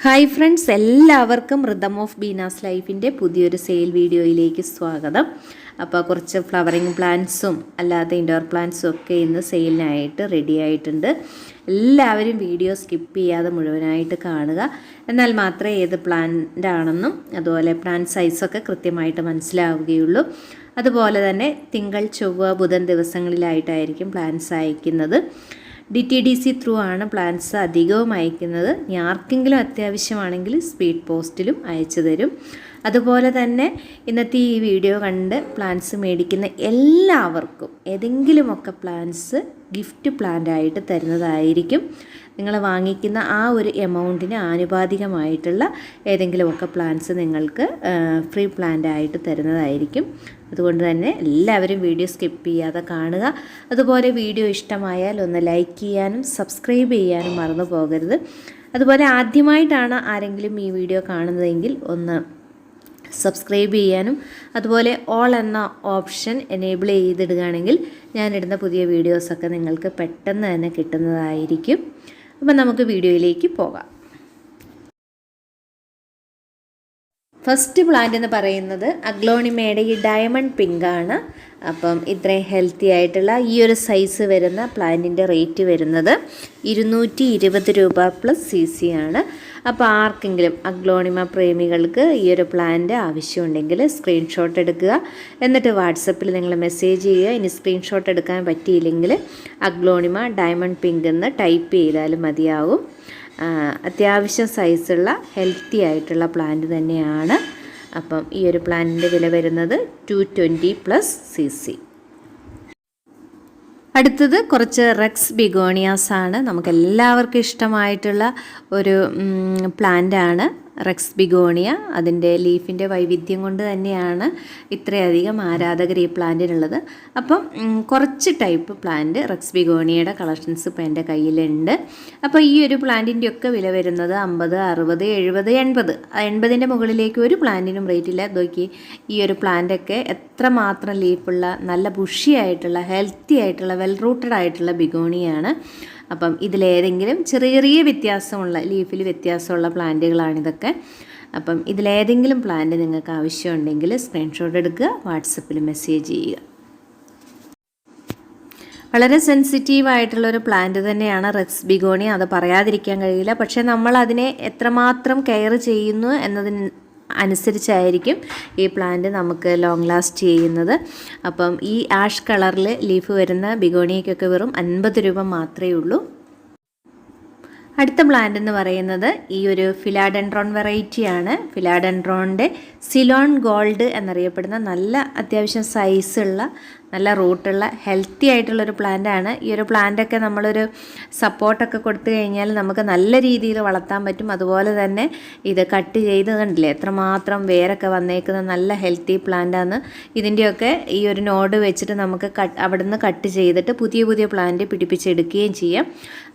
Hi friends, എല്ലാവർക്കും rhythm of Beena's ലൈഫിൻ്റെ പുതിയൊരു സെയിൽ വീഡിയോയിലേക്ക് സ്വാഗതം. അപ്പോൾ കുറച്ച് ഫ്ലവറിങ് പ്ലാന്റ്സും അല്ലാതെ ഇൻഡോർ പ്ലാന്റ്സും ഒക്കെ ഇന്ന് സെയിലിനായിട്ട് റെഡി ആയിട്ടുണ്ട്. എല്ലാവരും വീഡിയോ സ്കിപ്പ് ചെയ്യാതെ മുഴുവനായിട്ട് കാണുക. എന്നാൽ മാത്രമേ ഏത് പ്ലാന്റ് ആണെന്നും അതുപോലെ പ്ലാന്റ് സൈസൊക്കെ കൃത്യമായിട്ട് മനസ്സിലാവുകയുള്ളൂ. അതുപോലെ തന്നെ തിങ്കൾ, ചൊവ്വ, ബുധൻ ദിവസങ്ങളിലായിട്ടായിരിക്കും പ്ലാന്റ്സ് അയക്കുന്നത്. DTDC ത്രൂ ആണ് പ്ലാന്റ്സ് അധികവും അയക്കുന്നത്. ഇനി ആർക്കെങ്കിലും അത്യാവശ്യമാണെങ്കിൽ സ്പീഡ് പോസ്റ്റിലും അയച്ചു തരും. അതുപോലെ തന്നെ ഇന്നത്തെ ഈ വീഡിയോ കണ്ട് പ്ലാന്റ്സ് മേടിക്കുന്ന എല്ലാവർക്കും ഏതെങ്കിലുമൊക്കെ പ്ലാന്റ്സ് ഗിഫ്റ്റ് പ്ലാന്റായിട്ട് തരുന്നതായിരിക്കും. നിങ്ങൾ വാങ്ങിക്കുന്ന ആ ഒരു എമൗണ്ടിന് ആനുപാതികമായിട്ടുള്ള ഏതെങ്കിലുമൊക്കെ പ്ലാന്റ്സ് നിങ്ങൾക്ക് ഫ്രീ പ്ലാന്റായിട്ട് തരുന്നതായിരിക്കും. അതുകൊണ്ട് തന്നെ എല്ലാവരും വീഡിയോ സ്കിപ്പ് ചെയ്യാതെ കാണുക. അതുപോലെ വീഡിയോ ഇഷ്ടമായാൽ ഒന്ന് ലൈക്ക് ചെയ്യാനും സബ്സ്ക്രൈബ് ചെയ്യാനും മറന്നു പോകരുത്. അതുപോലെ ആദ്യമായിട്ടാണ് ആരെങ്കിലും ഈ വീഡിയോ കാണുന്നതെങ്കിൽ ഒന്ന് സബ്സ്ക്രൈബ് ചെയ്യാനും അതുപോലെ ഓൾ എന്ന ഓപ്ഷൻ എനേബിൾ ചെയ്തിടുകയാണെങ്കിൽ ഞാനിടുന്ന പുതിയ വീഡിയോസൊക്കെ നിങ്ങൾക്ക് പെട്ടെന്ന് തന്നെ കിട്ടുന്നതായിരിക്കും. അപ്പം നമുക്ക് വീഡിയോയിലേക്ക് പോകാം. ഫസ്റ്റ് പ്ലാന്റ് എന്ന് പറയുന്നത് അഗ്ലോണിമയുടെ ഈ ഡയമണ്ട് പിങ്ക് ആണ്. അപ്പം ഇത്രയും ഹെൽത്തി ആയിട്ടുള്ള ഈ ഒരു സൈസ് വരുന്ന പ്ലാന്റിൻ്റെ റേറ്റ് വരുന്നത് 220 രൂപ പ്ലസ് CC ആണ്. അപ്പോൾ ആർക്കെങ്കിലും അഗ്ലോണിമ പ്രേമികൾക്ക് ഈ ഒരു പ്ലാന്റ് ആവശ്യമുണ്ടെങ്കിൽ സ്ക്രീൻഷോട്ട് എടുക്കുക. എന്നിട്ട് വാട്സപ്പിൽ നിങ്ങൾ മെസ്സേജ് ചെയ്യുക. ഇനി സ്ക്രീൻഷോട്ട് എടുക്കാൻ പറ്റിയില്ലെങ്കിൽ അഗ്ലോണിമ ഡയമണ്ട് പിങ്ക് എന്ന് ടൈപ്പ് ചെയ്താലും മതിയാവും. അത്യാവശ്യം സൈസുള്ള ഹെൽത്തി ആയിട്ടുള്ള പ്ലാന്റ് തന്നെയാണ്. അപ്പം ഈ ഒരു പ്ലാന്റിൻ്റെ വില വരുന്നത് 220 പ്ലസ് CC. അടുത്തത് കുറച്ച് റെക്സ് ബിഗോണിയാസ് ആണ്. നമുക്കെല്ലാവർക്കും ഇഷ്ടമായിട്ടുള്ള ഒരു പ്ലാന്റ് ആണ് റെക്സ് ബിഗോണിയ. അതിൻ്റെ ലീഫിൻ്റെ വൈവിധ്യം കൊണ്ട് തന്നെയാണ് ഇത്രയധികം ആരാധകർ ഈ പ്ലാന്റിനുള്ളത്. അപ്പം കുറച്ച് ടൈപ്പ് പ്ലാന്റ് റെക്സ് ബിഗോണിയയുടെ കളക്ഷൻസ് ഇപ്പോൾ എൻ്റെ കയ്യിലുണ്ട്. അപ്പോൾ ഈ ഒരു പ്ലാന്റിൻ്റെയൊക്കെ വില വരുന്നത് 50, 60, 70, 80. 80ൻ്റെ മുകളിലേക്ക് ഒരു പ്ലാന്റിനും റേറ്റ് ഇല്ല. നോക്കി, ഈ ഒരു പ്ലാന്റൊക്കെ എത്രമാത്രം ലീഫുള്ള നല്ല ബുഷിയായിട്ടുള്ള ഹെൽത്തി ആയിട്ടുള്ള വെൽ റൂട്ടഡ് ആയിട്ടുള്ള ബിഗോണിയാണ്. അപ്പം ഇതിലേതെങ്കിലും ചെറിയ ചെറിയ വ്യത്യാസമുള്ള ലീഫിൽ വ്യത്യാസമുള്ള പ്ലാന്റുകളാണിതൊക്കെ. അപ്പം ഇതിലേതെങ്കിലും പ്ലാന്റ് നിങ്ങൾക്ക് ആവശ്യമുണ്ടെങ്കിൽ സ്ക്രീൻഷോട്ട് എടുക്കുക, വാട്സപ്പിൽ മെസ്സേജ് ചെയ്യുക. വളരെ സെൻസിറ്റീവായിട്ടുള്ളൊരു പ്ലാന്റ് തന്നെയാണ് റെക്സ് ബിഗോണിയ, അത് പറയാതിരിക്കാൻ കഴിയില്ല. പക്ഷേ നമ്മൾ അതിനെ എത്രമാത്രം കെയർ ചെയ്യുന്നു എന്നതിന് അനുസരിച്ചായിരിക്കും ഈ പ്ലാന്റ് നമുക്ക് ലോങ് ലാസ്റ്റ് ചെയ്യുന്നത്. അപ്പം ഈ ആഷ് കളറിൽ ലീഫ് വരുന്ന ബിഗോണിയയ്ക്കൊക്കെ വെറും 50 രൂപ മാത്രമേ ഉള്ളൂ. അടുത്ത പ്ലാന്റ് എന്ന് പറയുന്നത് ഈ ഒരു ഫിലാഡെൻഡ്രോൺ വെറൈറ്റിയാണ്. ഫിലാഡെൻഡ്രോണിൻ്റെ സിലോൺ ഗോൾഡ് എന്നറിയപ്പെടുന്ന നല്ല അത്യാവശ്യം സൈസുള്ള നല്ല റൂട്ടുള്ള ഹെൽത്തി ആയിട്ടുള്ളൊരു പ്ലാന്റാണ്. ഈ ഒരു പ്ലാന്റൊക്കെ നമ്മളൊരു സപ്പോർട്ടൊക്കെ കൊടുത്തു കഴിഞ്ഞാൽ നമുക്ക് നല്ല രീതിയിൽ വളർത്താൻ പറ്റും. അതുപോലെ തന്നെ ഇത് കട്ട് ചെയ്ത് കണ്ടില്ലേ എത്രമാത്രം വേരൊക്കെ വന്നേക്കുന്ന നല്ല ഹെൽത്തി പ്ലാന്റാണ്. ഇതിൻ്റെയൊക്കെ ഈ ഒരു നോഡ് വെച്ചിട്ട് നമുക്ക് അവിടെ നിന്ന് കട്ട് ചെയ്തിട്ട് പുതിയ പുതിയ പ്ലാന്റ് പിടിപ്പിച്ചെടുക്കുകയും ചെയ്യാം.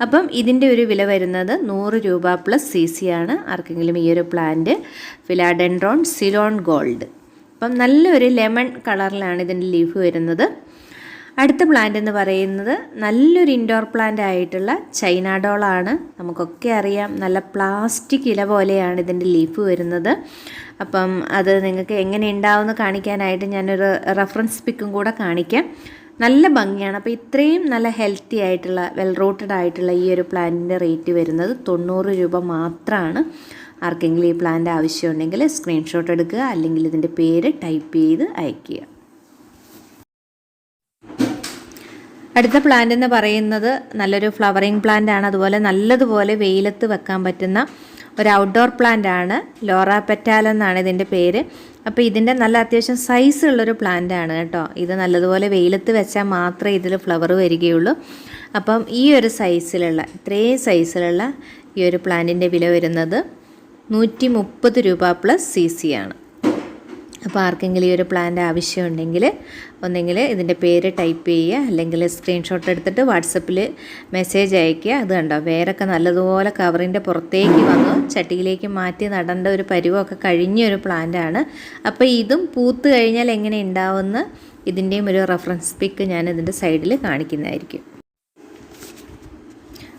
അപ്പം ഇതിൻ്റെ ഒരു വില വരുന്നത് 100 രൂപ പ്ലസ് CC ആണ്. ആർക്കെങ്കിലും ഈ ഒരു പ്ലാന്റ് ഫിലാഡെൻഡ്രോൺ സിലോൺ ഗോൾഡ്. അപ്പം നല്ലൊരു ലെമൺ കളറിലാണ് ഇതിൻ്റെ ലീഫ് വരുന്നത്. അടുത്ത പ്ലാന്റ് എന്ന് പറയുന്നത് നല്ലൊരു ഇൻഡോർ പ്ലാന്റ് ആയിട്ടുള്ള ചൈന ഡോളാണ്. നമുക്കൊക്കെ അറിയാം നല്ല പ്ലാസ്റ്റിക് ഇല പോലെയാണ് ഇതിൻ്റെ ലീഫ് വരുന്നത്. അപ്പം അത് നിങ്ങൾക്ക് എങ്ങനെ ഉണ്ടാവുമെന്ന് കാണിക്കാനായിട്ട് ഞാനൊരു റെഫറൻസ് പിക്കും കൂടെ കാണിക്കാം. നല്ല ഭംഗിയാണ്. അപ്പോൾ ഇത്രയും നല്ല ഹെൽത്തി ആയിട്ടുള്ള വെൽ റൂട്ടഡ് ആയിട്ടുള്ള ഈ ഒരു പ്ലാന്റിൻ്റെ റേറ്റ് വരുന്നത് 90 രൂപ മാത്രമാണ്. ആർക്കെങ്കിലും ഈ പ്ലാന്റ് ആവശ്യമുണ്ടെങ്കിൽ സ്ക്രീൻഷോട്ട് എടുക്കുക, അല്ലെങ്കിൽ ഇതിൻ്റെ പേര് ടൈപ്പ് ചെയ്ത് അയയ്ക്കുക. അടുത്ത പ്ലാന്റ് എന്ന് പറയുന്നത് നല്ലൊരു ഫ്ലവറിങ് പ്ലാന്റ് ആണ്. അതുപോലെ നല്ലതുപോലെ വെയിലത്ത് വെക്കാൻ പറ്റുന്ന ഒരു ഔട്ട്ഡോർ പ്ലാന്റ് ആണ്. ലോറ പെറ്റാൽ എന്നാണ് ഇതിൻ്റെ പേര്. അപ്പോൾ ഇതിൻ്റെ നല്ല അത്യാവശ്യം സൈസുള്ളൊരു പ്ലാന്റ് ആണ് കേട്ടോ. ഇത് നല്ലതുപോലെ വെയിലത്ത് വെച്ചാൽ മാത്രമേ ഇതിൽ ഫ്ലവർ വരികയുള്ളൂ. അപ്പം ഈ ഒരു സൈസിലുള്ള ഇത്രയും സൈസിലുള്ള ഈ ഒരു പ്ലാന്റിൻ്റെ വില വരുന്നത് 130 രൂപ പ്ലസ് CC ആണ്. അപ്പോൾ ആർക്കെങ്കിലും ഈ ഒരു പ്ലാന്റ് ആവശ്യമുണ്ടെങ്കിൽ ഒന്നെങ്കിൽ ഇതിൻ്റെ പേര് ടൈപ്പ് ചെയ്യുക, അല്ലെങ്കിൽ സ്ക്രീൻഷോട്ട് എടുത്തിട്ട് വാട്സപ്പിൽ മെസ്സേജ് അയയ്ക്കുക. അത് കണ്ടോ, വേരൊക്കെ നല്ലതുപോലെ കവറിൻ്റെ പുറത്തേക്ക് വന്നു ചട്ടിയിലേക്ക് മാറ്റി നടേണ്ട ഒരു പരുവമൊക്കെ കഴിഞ്ഞൊരു പ്ലാന്റാണ്. അപ്പോൾ ഇതും പൂത്ത് കഴിഞ്ഞാൽ എങ്ങനെ ഉണ്ടാവുമെന്ന് ഇതിൻ്റെയും ഒരു റെഫറൻസ് പിക്ക് ഞാൻ ഇതിൻ്റെ സൈഡിൽ കാണിക്കുന്നതായിരിക്കും.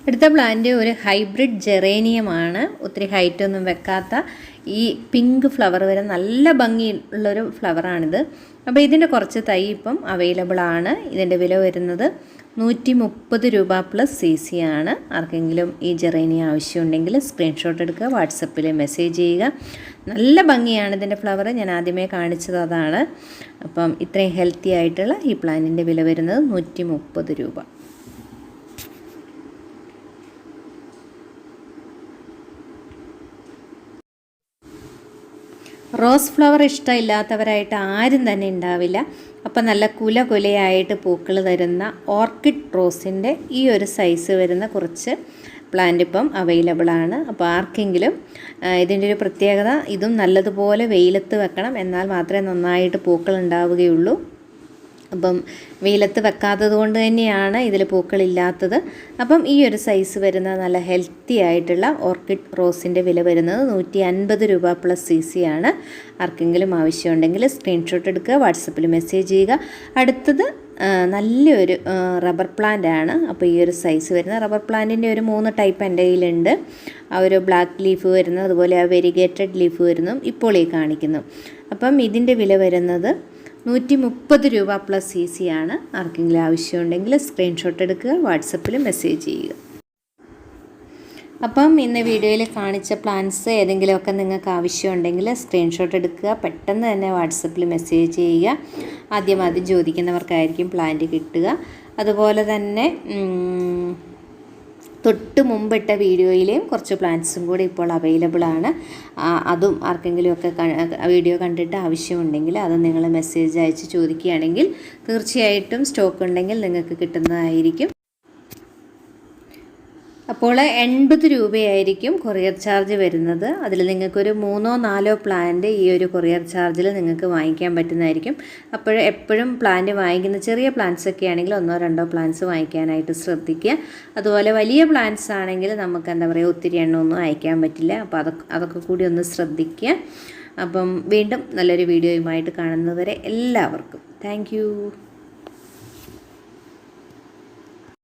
അടുത്ത പ്ലാന്റ് ഒരു ഹൈബ്രിഡ് ജെറേനിയമാണ്. ഒത്തിരി ഹൈറ്റൊന്നും വെക്കാത്ത ഈ പിങ്ക് ഫ്ലവർ വരെ നല്ല ഭംഗിയുള്ളൊരു ഫ്ലവറാണിത്. അപ്പോൾ ഇതിൻ്റെ കുറച്ച് തൈ ഇപ്പം അവൈലബിൾ ആണ്. ഇതിൻ്റെ വില വരുന്നത് 130 രൂപ പ്ലസ് CC ആണ്. ആർക്കെങ്കിലും ഈ ജെറേനിയ ആവശ്യമുണ്ടെങ്കിൽ സ്ക്രീൻഷോട്ട് എടുക്കുക, വാട്സപ്പിൽ മെസ്സേജ് ചെയ്യുക. നല്ല ഭംഗിയാണ് ഇതിൻ്റെ ഫ്ലവർ. ഞാൻ ആദ്യമേ കാണിച്ചത് അതാണ്. അപ്പം ഇത്രയും ഹെൽത്തി ആയിട്ടുള്ള ഈ പ്ലാന്റിൻ്റെ വില വരുന്നത് 130 രൂപ. റോസ് ഫ്ലവർ ഇഷ്ടമില്ലാത്തവരായിട്ട് ആരും തന്നെ ഉണ്ടാവില്ല. അപ്പം നല്ല കുലയായിട്ട് പൂക്കൾ തരുന്ന ഓർക്കിഡ് റോസിൻ്റെ ഈ ഒരു സൈസ് വരുന്ന കുറച്ച് പ്ലാന്റ് ഇപ്പം അവൈലബിൾ ആണ്. അപ്പോൾ ആർക്കെങ്കിലും ഇതിൻ്റെ ഒരു പ്രത്യേകത, ഇതും നല്ലതുപോലെ വെയിലത്ത് വെക്കണം, എന്നാൽ മാത്രമേ നന്നായിട്ട് പൂക്കൾ ഉണ്ടാവുകയുള്ളൂ. അപ്പം വെയിലത്ത് വെക്കാത്തത് കൊണ്ട് തന്നെയാണ് ഇതിൽ പൂക്കളില്ലാത്തത്. അപ്പം ഈ ഒരു സൈസ് വരുന്ന നല്ല ഹെൽത്തി ആയിട്ടുള്ള ഓർക്കിഡ് റോസിൻ്റെ വില വരുന്നത് 150 രൂപ പ്ലസ് CC ആണ്. ആർക്കെങ്കിലും ആവശ്യമുണ്ടെങ്കിൽ സ്ക്രീൻഷോട്ട് എടുക്കുക, വാട്സപ്പിൽ മെസ്സേജ് ചെയ്യുക. അടുത്തത് നല്ലൊരു റബ്ബർ പ്ലാന്റ് ആണ്. അപ്പോൾ ഈ ഒരു സൈസ് വരുന്ന റബ്ബർ പ്ലാന്റിൻ്റെ ഒരു 3 ടൈപ്പ് എൻ്റെ കയ്യിലുണ്ട്. ആ ഒരു ബ്ലാക്ക് ലീഫ് വരുന്നു, അതുപോലെ ആ വെരിഗേറ്റഡ് ലീഫ് വരുന്നു, ഇപ്പോൾ ഈ കാണിക്കുന്നു. അപ്പം ഇതിൻ്റെ വില വരുന്നത് 130 രൂപ പ്ലസ് CC ആണ്. ആർക്കെങ്കിലും ആവശ്യമുണ്ടെങ്കിൽ സ്ക്രീൻഷോട്ട് എടുക്കുക, വാട്സപ്പിൽ മെസ്സേജ് ചെയ്യുക. അപ്പം ഇന്ന് വീഡിയോയിൽ കാണിച്ച പ്ലാന്റ്സ് ഏതെങ്കിലുമൊക്കെ നിങ്ങൾക്ക് ആവശ്യമുണ്ടെങ്കിൽ സ്ക്രീൻഷോട്ട് എടുക്കുക, പെട്ടെന്ന് തന്നെ വാട്സപ്പിൽ മെസ്സേജ് ചെയ്യുക. ആദ്യം ചോദിക്കുന്നവർക്കായിരിക്കും പ്ലാന്റ് കിട്ടുക. അതുപോലെ തന്നെ തൊട്ട് മുമ്പിട്ട വീഡിയോയിലെയും കുറച്ച് പ്ലാന്റ്സും കൂടി ഇപ്പോൾ അവൈലബിൾ ആണ്. അതും ആർക്കെങ്കിലുമൊക്കെ വീഡിയോ കണ്ടിട്ട് ആവശ്യമുണ്ടെങ്കിൽ അത് നിങ്ങൾ മെസ്സേജ് അയച്ച് ചോദിക്കുകയാണെങ്കിൽ തീർച്ചയായിട്ടും സ്റ്റോക്ക് ഉണ്ടെങ്കിൽ നിങ്ങൾക്ക് കിട്ടുന്നതായിരിക്കും. അപ്പോൾ 80 രൂപയായിരിക്കും കൊറിയർ ചാർജ് വരുന്നത്. അതിൽ നിങ്ങൾക്കൊരു 3-4 പ്ലാന്റ് ഈ ഒരു കൊറിയർ ചാർജിൽ നിങ്ങൾക്ക് വാങ്ങിക്കാൻ പറ്റുന്നതായിരിക്കും. അപ്പോൾ എപ്പോഴും പ്ലാന്റ് വാങ്ങിക്കുന്ന ചെറിയ പ്ലാന്റ്സ് ഒക്കെ ആണെങ്കിൽ 1-2 പ്ലാന്റ്സ് വാങ്ങിക്കാനായിട്ട് ശ്രദ്ധിക്കുക. അതുപോലെ വലിയ പ്ലാന്റ്സ് ആണെങ്കിൽ നമുക്ക് ഒത്തിരി എണ്ണമൊന്നും അയക്കാൻ പറ്റില്ല. അപ്പോൾ അതൊക്കെ കൂടി ഒന്ന് ശ്രദ്ധിക്കുക. അപ്പം വീണ്ടും നല്ലൊരു വീഡിയോയുമായിട്ട് കാണുന്നതുവരെ എല്ലാവർക്കും താങ്ക്